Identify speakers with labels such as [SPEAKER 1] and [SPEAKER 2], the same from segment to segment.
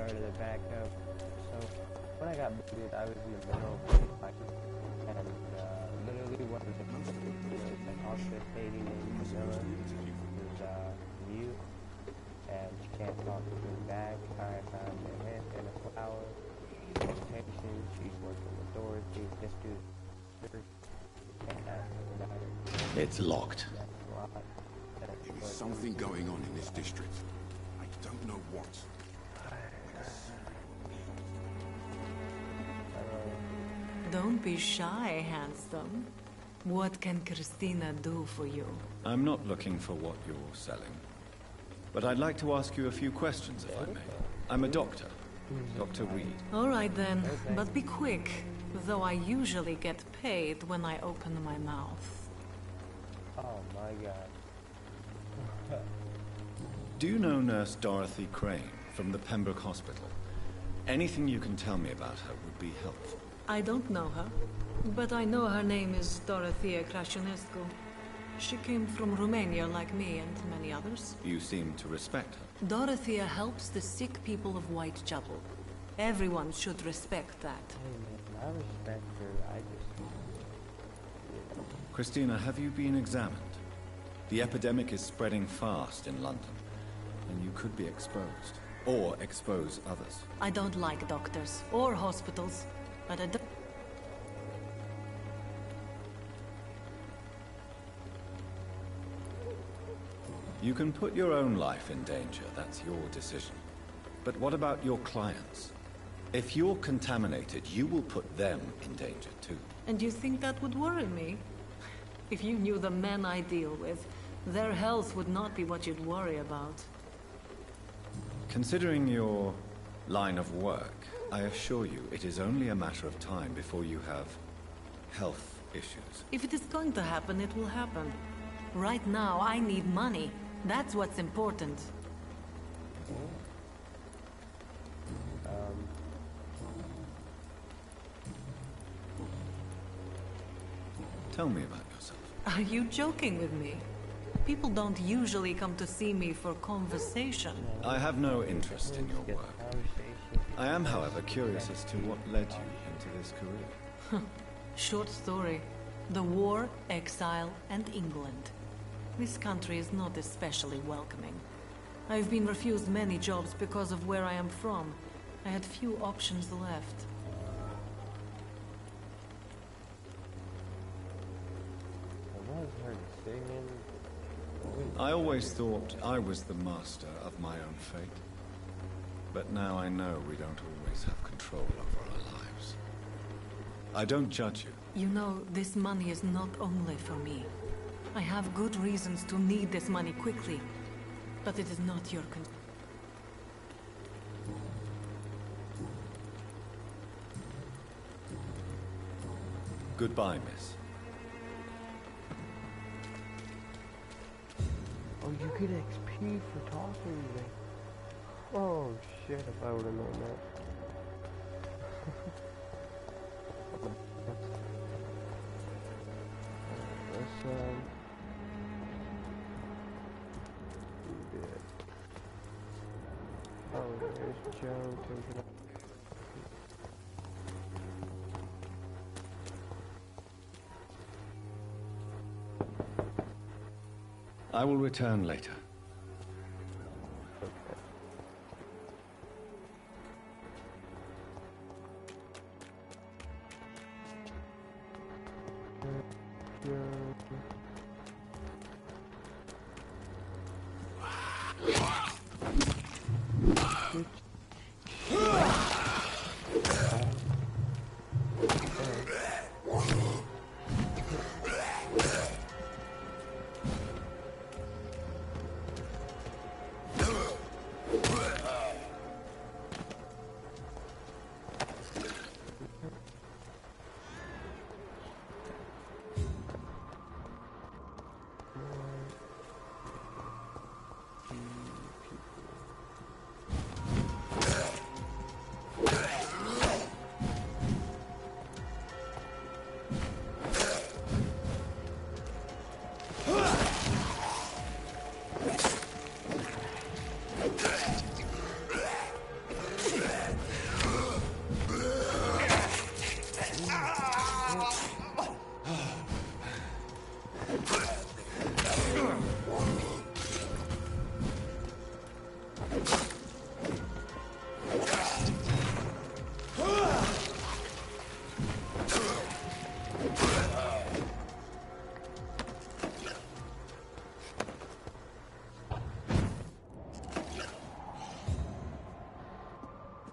[SPEAKER 1] started to back up. So when I got booted, I was in the middle of a fight, and literally one of the an office lady named Camilla was mute, and she can't talk to me back. I found a hint and a flower. Meditation. She's working with Dorothy. This dude.
[SPEAKER 2] It's locked.
[SPEAKER 3] There is something going on in this district. I don't know what.
[SPEAKER 4] Don't be shy, handsome. What can Christina do for you?
[SPEAKER 2] I'm not looking for what you're selling. But I'd like to ask you a few questions, if I may. I'm a doctor. Dr. Reed.
[SPEAKER 4] All right then, but be quick. Though I usually get paid when I open my mouth.
[SPEAKER 1] Oh my god.
[SPEAKER 2] Do you know Nurse Dorothy Crane from the Pembroke Hospital? Anything you can tell me about her would be helpful.
[SPEAKER 4] I don't know her, but I know her name is Dorothea Crăciunescu. She came from Romania like me and many others.
[SPEAKER 2] You seem to respect her.
[SPEAKER 4] Dorothea helps the sick people of Whitechapel. Everyone should respect that.
[SPEAKER 1] Hey man, I respect her. I just...
[SPEAKER 2] Christina, have you been examined? The epidemic is spreading fast in London, and you could be exposed. Or expose others.
[SPEAKER 4] I don't like doctors or hospitals, but I don't...
[SPEAKER 2] You can put your own life in danger, that's your decision. But what about your clients? If you're contaminated, you will put them in danger too.
[SPEAKER 4] And you think that would worry me? If you knew the men I deal with, their health would not be what you'd worry about.
[SPEAKER 2] Considering your line of work, I assure you it is only a matter of time before you have health issues.
[SPEAKER 4] If it is going to happen, it will happen. Right now, I need money. That's what's important.
[SPEAKER 2] Tell me about yourself.
[SPEAKER 4] Are you joking with me? People don't usually come to see me for conversation.
[SPEAKER 2] I have no interest in your work. I am, however, curious as to what led you into this career.
[SPEAKER 4] Short story. The war, exile, and England. This country is not especially welcoming. I've been refused many jobs because of where I am from. I had few options left.
[SPEAKER 2] I always thought I was the master of my own fate. But now I know we don't always have control over our lives. I don't judge you.
[SPEAKER 4] You know, this money is not only for me. I have good reasons to need this money quickly, but it is not your concern.
[SPEAKER 2] Goodbye, miss.
[SPEAKER 1] Oh, you get XP for talking to me. Oh shit, if I would have known that. Let's do that. Oh, there's Joe taking up.
[SPEAKER 2] I will return later.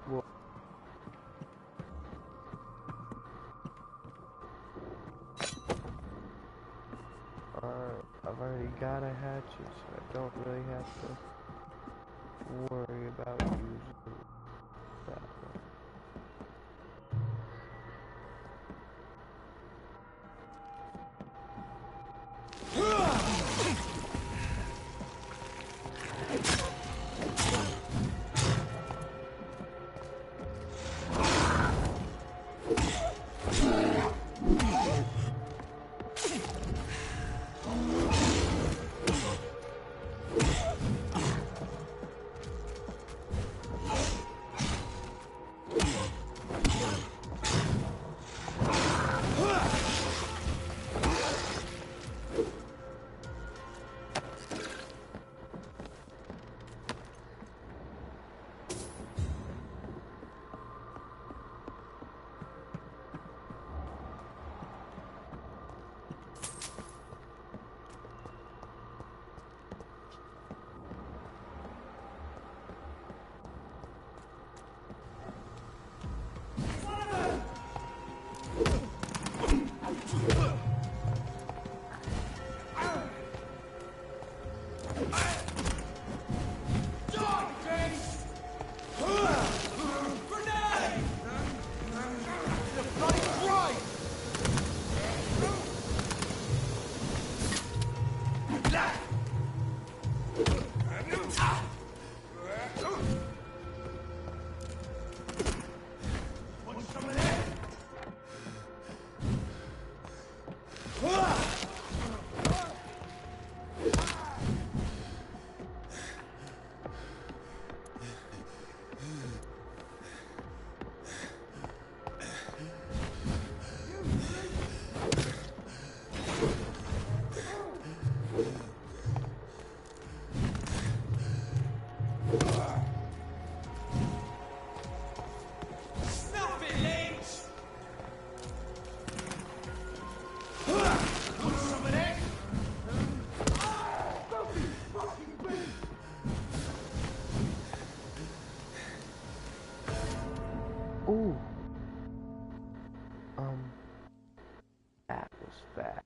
[SPEAKER 1] Well, I've already got a hatchet, so I don't really have to worry about using that one. Ooh. That was fast.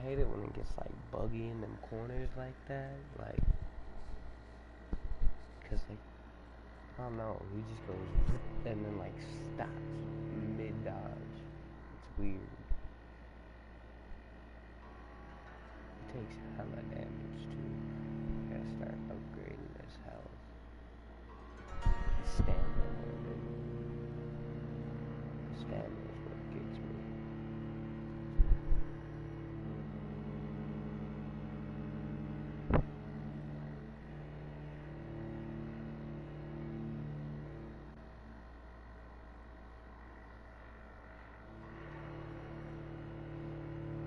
[SPEAKER 1] hate it when it gets like buggy in them corners like that, like, cause like, I don't know, he just goes and then like stops mid-dodge. It's weird. It takes hella damage too. Gotta start upgrading this health. Stamina, baby. Stamina is what gets me.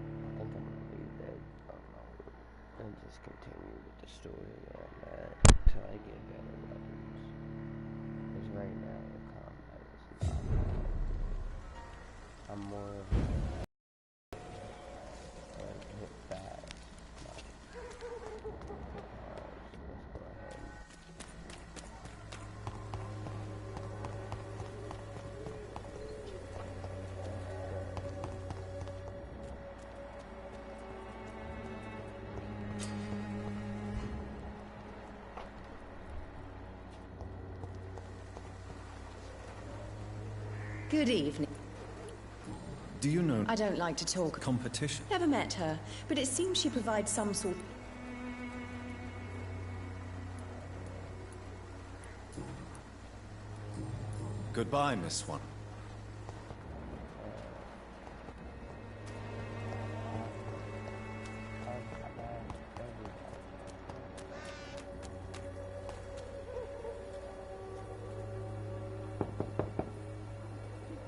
[SPEAKER 1] I think I'm gonna leave that alone and just continue with the story where I'm at till I get better weapons. Because right now the combat is not that good. I'm more of a hit fast. Not hit hard. So let's go ahead and
[SPEAKER 5] Good evening.
[SPEAKER 2] Do you know
[SPEAKER 5] I don't like to talk.
[SPEAKER 2] competition?
[SPEAKER 5] Never met her, but it seems she provides some sort.
[SPEAKER 2] Goodbye, Miss Swan.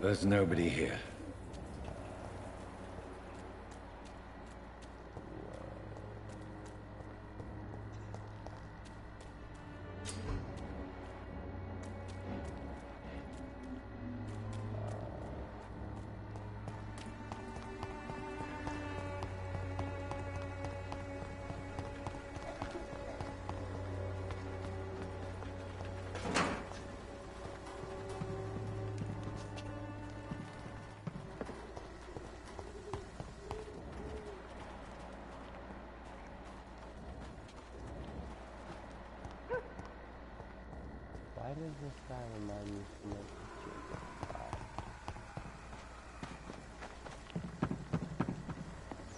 [SPEAKER 2] There's nobody here.
[SPEAKER 1] Why does this guy remind me so much of Jacob?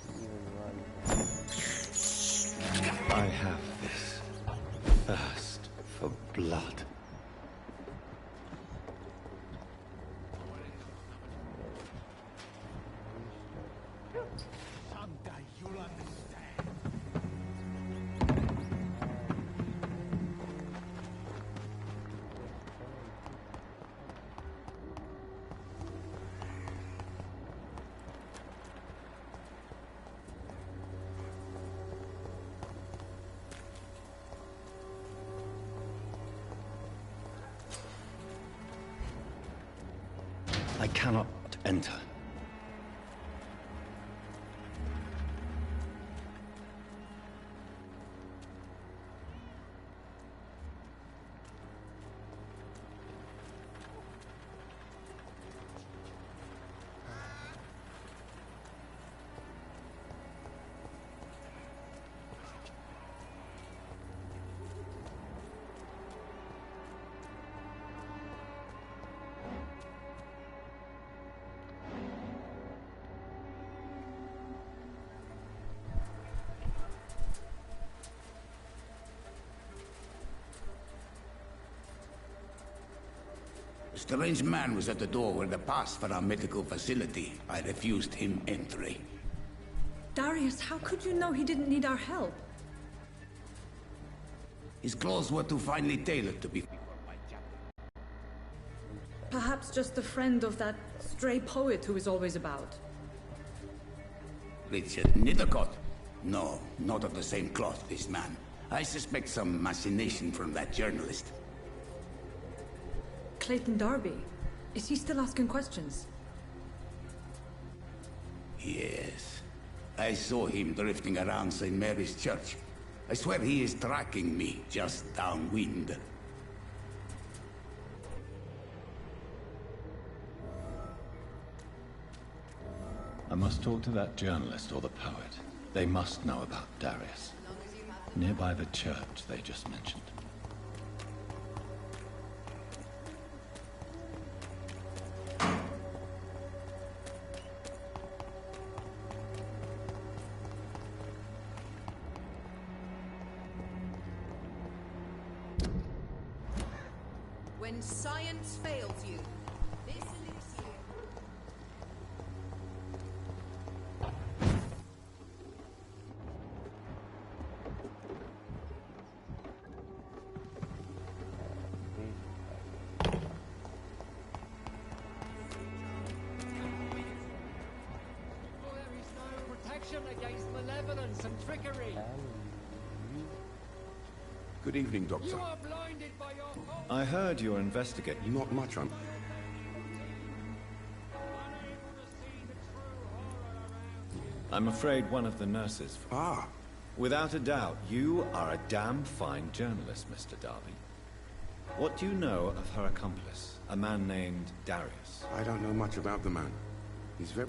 [SPEAKER 1] He even runs like
[SPEAKER 2] I have this thirst for blood.
[SPEAKER 3] Someday you'll understand.
[SPEAKER 2] I cannot enter.
[SPEAKER 6] A strange man was at the door with a pass for our medical facility. I refused him entry.
[SPEAKER 5] Darius, how could you know he didn't need our help?
[SPEAKER 6] His clothes were too finely tailored to be...
[SPEAKER 5] Perhaps just a friend of that stray poet who is always about.
[SPEAKER 6] Richard Nithercott? No, not of the same cloth, this man. I suspect some machination from that journalist.
[SPEAKER 5] Clayton Darby. Is he still asking questions?
[SPEAKER 6] Yes. I saw him drifting around St. Mary's Church. I swear he is tracking me, just downwind.
[SPEAKER 2] I must talk to that journalist or the poet. They must know about Darius. Nearby the church they just mentioned.
[SPEAKER 7] When science fails you, this elixir...
[SPEAKER 8] There is no protection against malevolence and trickery.
[SPEAKER 3] Good evening, Doctor.
[SPEAKER 8] You are blinded by your own...
[SPEAKER 2] I heard you're investigating.
[SPEAKER 3] Not much, I'm...
[SPEAKER 2] I'm afraid one of the nurses...
[SPEAKER 3] Ah,
[SPEAKER 2] Without a doubt, you are a damn fine journalist, Mr. Darby. What do you know of her accomplice, a man named Darius?
[SPEAKER 3] I don't know much about the man. He's very...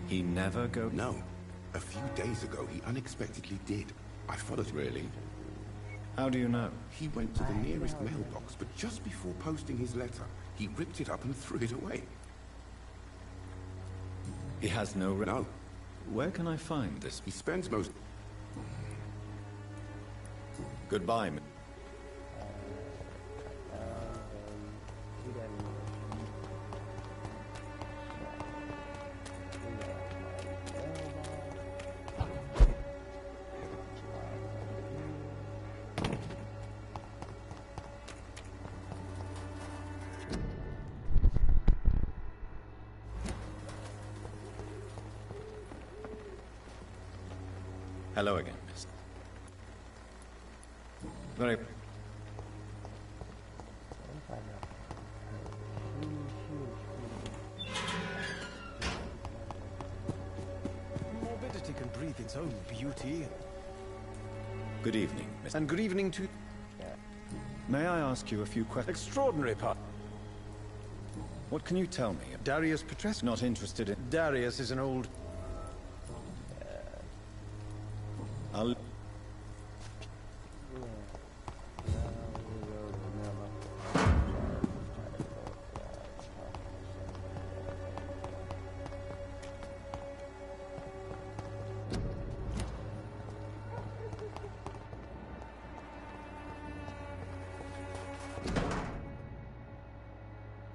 [SPEAKER 2] He never go...
[SPEAKER 3] No. A few days ago, he unexpectedly did. I followed him.
[SPEAKER 2] Really? How do you know?
[SPEAKER 3] He went to the nearest mailbox, but just before posting his letter, he ripped it up and threw it away.
[SPEAKER 2] He has no...
[SPEAKER 3] No.
[SPEAKER 2] Where can I find this?
[SPEAKER 3] He spends most...
[SPEAKER 2] Goodbye, Hello again, miss. Very...
[SPEAKER 9] Morbidity can breathe its own beauty.
[SPEAKER 2] Good evening, miss.
[SPEAKER 9] And good evening to...
[SPEAKER 2] May I ask you a few questions?
[SPEAKER 9] Extraordinary part.
[SPEAKER 2] What can you tell me?
[SPEAKER 9] Darius Petrescu.
[SPEAKER 2] Not interested in...
[SPEAKER 9] Darius is an old...
[SPEAKER 2] I'll...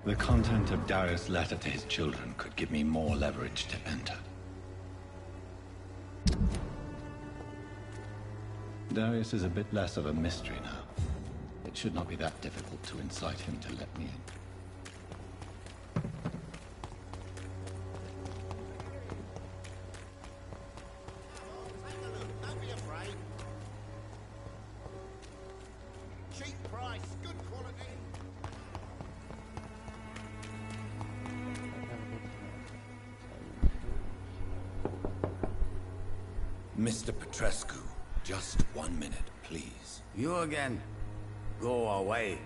[SPEAKER 2] The content of Darius' letter to his children could give me more leverage to enter. Darius is a bit less of a mystery now. It should not be that difficult to incite him to let me in.
[SPEAKER 3] Don't be afraid. Cheap price, good quality.
[SPEAKER 2] Mr. Petrescu, just 1 minute, please.
[SPEAKER 6] You again? Go away.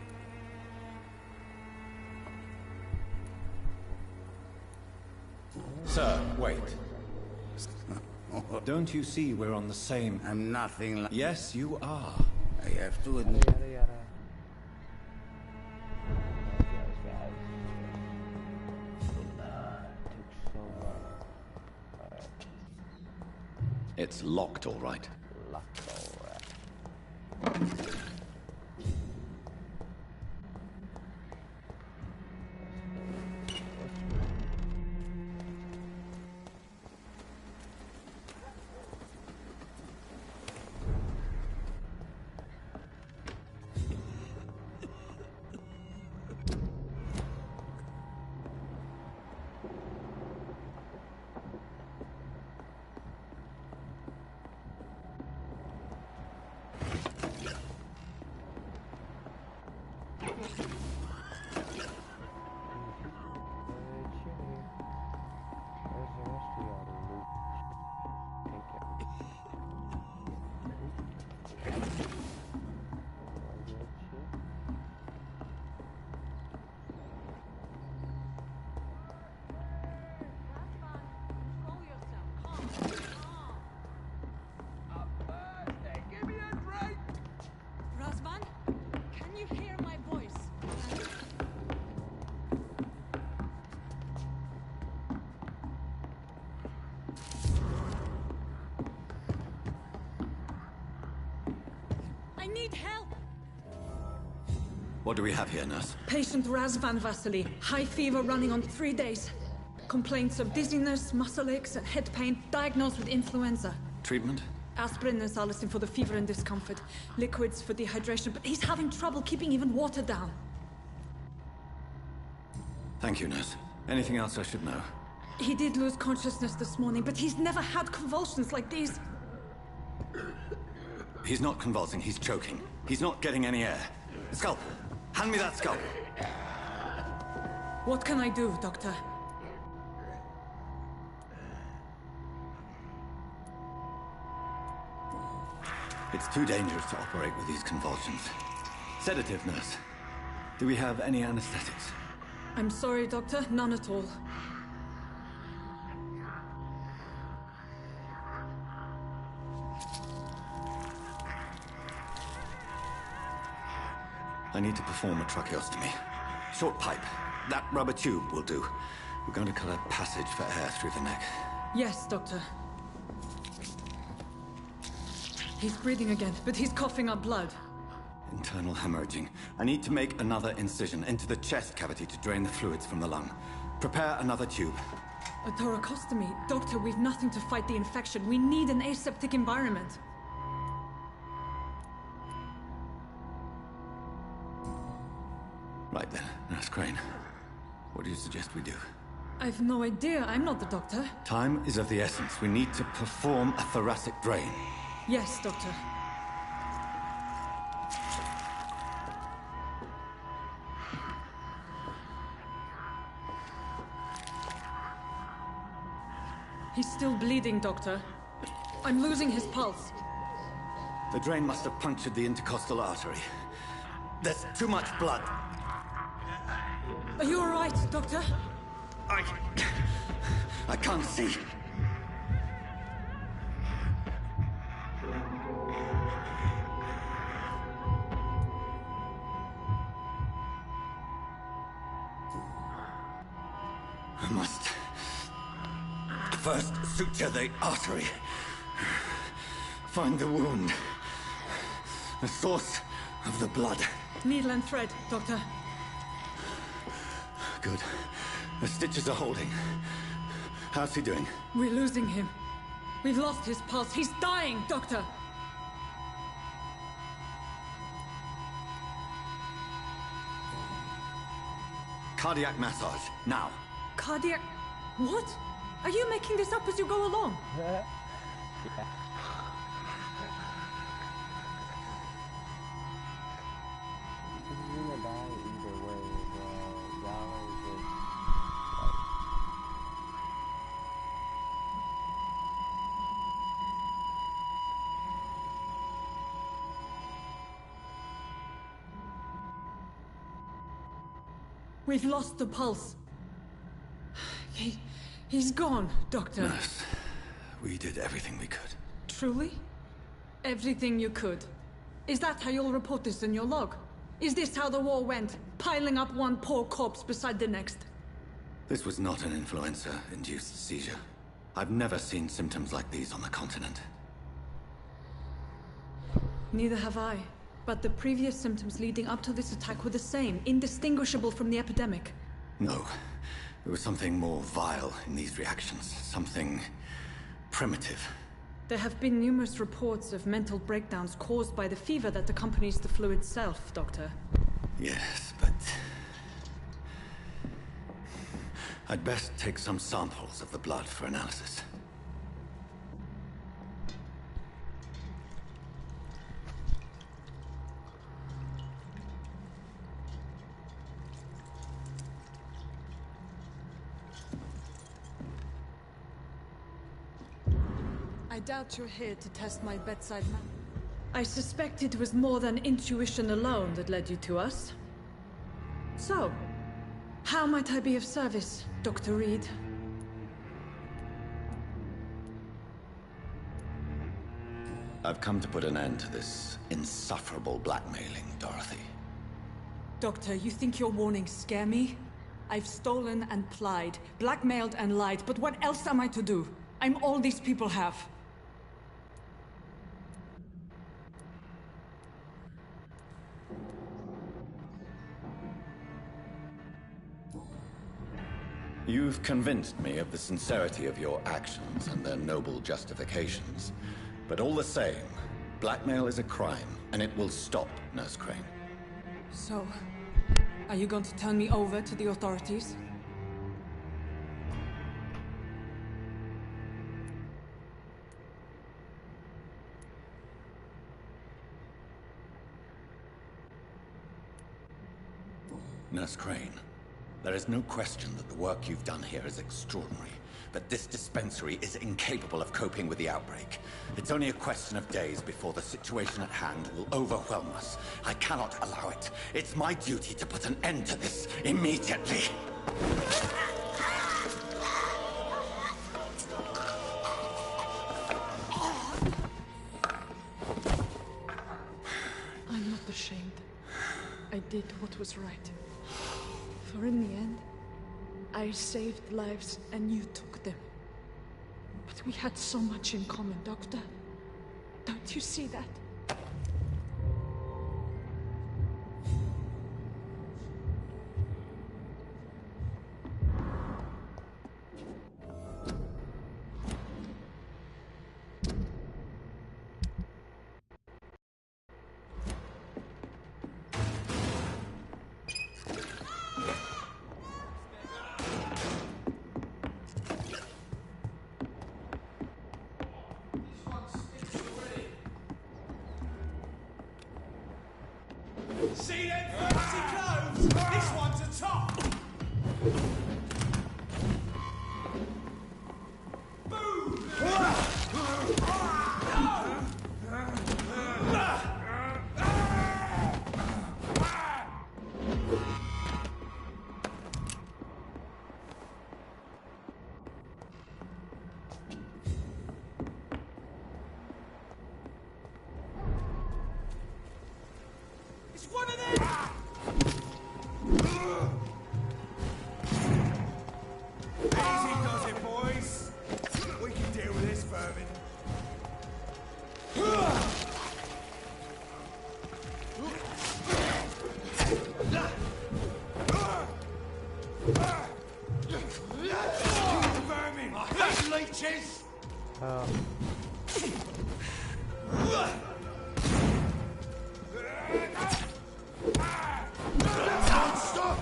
[SPEAKER 2] Sir, wait. Don't you see we're on the same...
[SPEAKER 6] I'm nothing like...
[SPEAKER 2] Yes, you are.
[SPEAKER 6] I have to admit...
[SPEAKER 1] Yada yada. Took so long. Alright,
[SPEAKER 2] It's locked, all right.
[SPEAKER 1] locked alright.
[SPEAKER 4] Razvan, can you hear my voice? I need help!
[SPEAKER 2] What do we have here, nurse?
[SPEAKER 5] Patient Razvan Vasily. High fever running on 3 days. Complaints of dizziness, muscle aches, and head pain. Diagnosed with influenza.
[SPEAKER 2] Treatment?
[SPEAKER 5] Aspirin and salicin for the fever and discomfort. Liquids for dehydration, but he's having trouble keeping even water down.
[SPEAKER 2] Thank you, nurse. Anything else I should know?
[SPEAKER 5] He did lose consciousness this morning, but he's never had convulsions like these.
[SPEAKER 2] He's not convulsing, he's choking. He's not getting any air. Scalpel! Hand me that scalpel!
[SPEAKER 5] What can I do, Doctor?
[SPEAKER 2] It's too dangerous to operate with these convulsions. Sedative, nurse. Do we have any anesthetics?
[SPEAKER 5] I'm sorry, Doctor. None at all.
[SPEAKER 2] I need to perform a tracheostomy. Short pipe. That rubber tube will do. We're going to cut a passage for air through the neck.
[SPEAKER 5] Yes, Doctor. He's breathing again, but he's coughing up blood.
[SPEAKER 2] Internal hemorrhaging. I need to make another incision into the chest cavity to drain the fluids from the lung. Prepare another tube.
[SPEAKER 5] A thoracostomy. Doctor, we've nothing to fight the infection. We need an aseptic environment.
[SPEAKER 2] Right then, Nurse Crane. What do you suggest we do?
[SPEAKER 5] I've no idea. I'm not the doctor.
[SPEAKER 2] Time is of the essence. We need to perform a thoracic drain.
[SPEAKER 5] Yes, Doctor. He's still bleeding, Doctor. I'm losing his pulse.
[SPEAKER 2] The drain must have punctured the intercostal artery. There's too much blood.
[SPEAKER 5] Are you all right, Doctor?
[SPEAKER 2] I can't see. I must first suture the artery. Find the wound. The source of the blood.
[SPEAKER 5] Needle and thread, Doctor.
[SPEAKER 2] Good. The stitches are holding. How's he doing?
[SPEAKER 5] We're losing him. We've lost his pulse. He's dying, Doctor!
[SPEAKER 2] Cardiac massage, now.
[SPEAKER 5] Cardiac... What? Are you making this up as you go along?
[SPEAKER 1] Yeah. He's gonna die either way, bro. Y'all are just like...
[SPEAKER 5] We've lost the pulse. He's gone, Doctor.
[SPEAKER 2] Nurse, we did everything we could.
[SPEAKER 5] Truly? Everything you could. Is that how you'll report this in your log? Is this how the war went? Piling up one poor corpse beside the next?
[SPEAKER 2] This was not an influenza-induced seizure. I've never seen symptoms like these on the continent.
[SPEAKER 5] Neither have I. But the previous symptoms leading up to this attack were the same, indistinguishable from the epidemic.
[SPEAKER 2] No. There was something more vile in these reactions. Something primitive.
[SPEAKER 5] There have been numerous reports of mental breakdowns caused by the fever that accompanies the flu itself, Doctor.
[SPEAKER 2] Yes, but... I'd best take some samples of the blood for analysis.
[SPEAKER 5] I doubt you're here to test my bedside manner. I suspect it was more than intuition alone that led you to us. So, how might I be of service, Dr. Reed?
[SPEAKER 2] I've come to put an end to this insufferable blackmailing, Dorothy.
[SPEAKER 5] Doctor, you think your warnings scare me? I've stolen and plied, blackmailed and lied, but what else am I to do? I'm all these people have.
[SPEAKER 2] You've convinced me of the sincerity of your actions and their noble justifications. But all the same, blackmail is a crime, and it will stop, Nurse Crane.
[SPEAKER 5] So, are you going to turn me over to the authorities?
[SPEAKER 2] Nurse Crane, there is no question that the work you've done here is extraordinary, but this dispensary is incapable of coping with the outbreak. It's only a question of days before the situation at hand will overwhelm us. I cannot allow it. It's my duty to put an end to this immediately.
[SPEAKER 5] I'm not ashamed. I did what was right. For in the end, I saved lives and you took them. But we had so much in common, Doctor. Don't you see that?
[SPEAKER 10] See them fancy clothes? This one's a top! It's one of them!
[SPEAKER 3] Stop!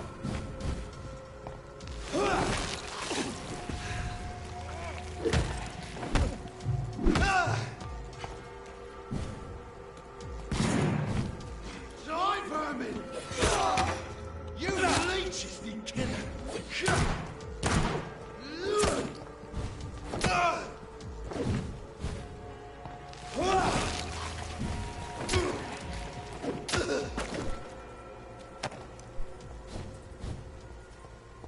[SPEAKER 3] Die, vermin! You leeches, you killer!